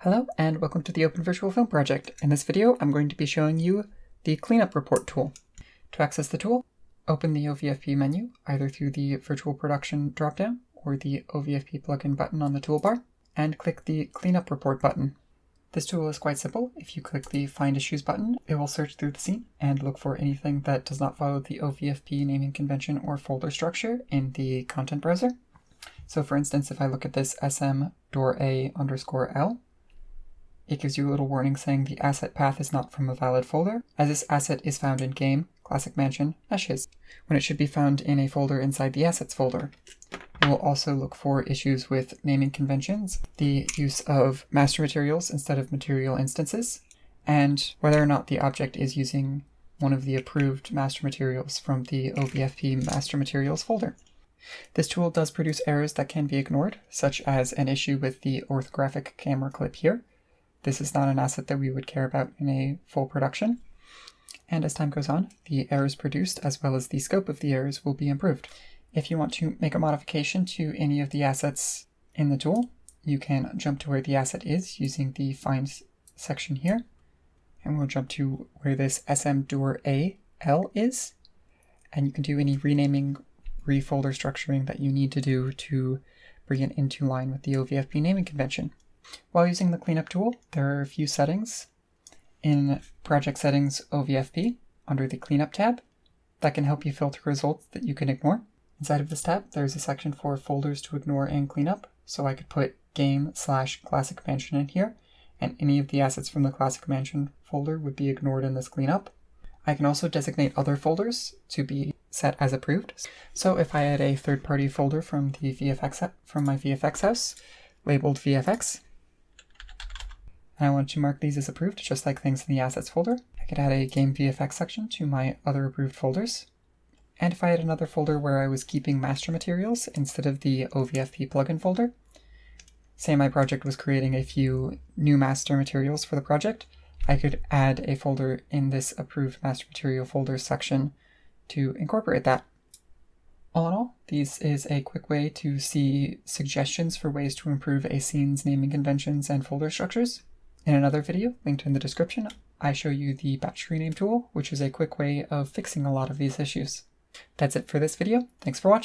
Hello and welcome to the Open Virtual Film Project. In this video, I'm going to be showing you the Cleanup Report tool. To access the tool, open the OVFP menu, either through the Virtual Production dropdown or the OVFP plugin button on the toolbar, and click the Cleanup Report button. This tool is quite simple. If you click the Find Issues button, it will search through the scene and look for anything that does not follow the OVFP naming convention or folder structure in the content browser. So for instance, if I look at this sm.a_l, it gives you a little warning saying the asset path is not from a valid folder, as this asset is found in Game, Classic Mansion, Meshes, when it should be found in a folder inside the Assets folder. It will also look for issues with naming conventions, the use of master materials instead of material instances, and whether or not the object is using one of the approved master materials from the OVFP master materials folder. This tool does produce errors that can be ignored, such as an issue with the orthographic camera clip here. This is not an asset that we would care about in a full production. And as time goes on, the errors produced as well as the scope of the errors will be improved. If you want to make a modification to any of the assets in the tool, you can jump to where the asset is using the Find section here. And we'll jump to where this sm.a_l is. And you can do any renaming, refolder structuring that you need to do to bring it into line with the OVFP naming convention. While using the cleanup tool, there are a few settings in Project Settings OVFP under the Cleanup tab that can help you filter results that you can ignore. Inside of this tab, there's a section for folders to ignore and clean up, so I could put Game/Classic Mansion in here, and any of the assets from the Classic Mansion folder would be ignored in this cleanup. I can also designate other folders to be set as approved. So if I had a third-party folder from my VFX house, labeled VFX, and I want to mark these as approved, just like things in the Assets folder, I could add a Game VFX section to my other approved folders. And if I had another folder where I was keeping master materials instead of the OVFP plugin folder, say my project was creating a few new master materials for the project, I could add a folder in this approved master material folders section to incorporate that. All in all, this is a quick way to see suggestions for ways to improve a scene's naming conventions and folder structures. In another video, linked in the description, I show you the batch rename tool, which is a quick way of fixing a lot of these issues. That's it for this video. Thanks for watching.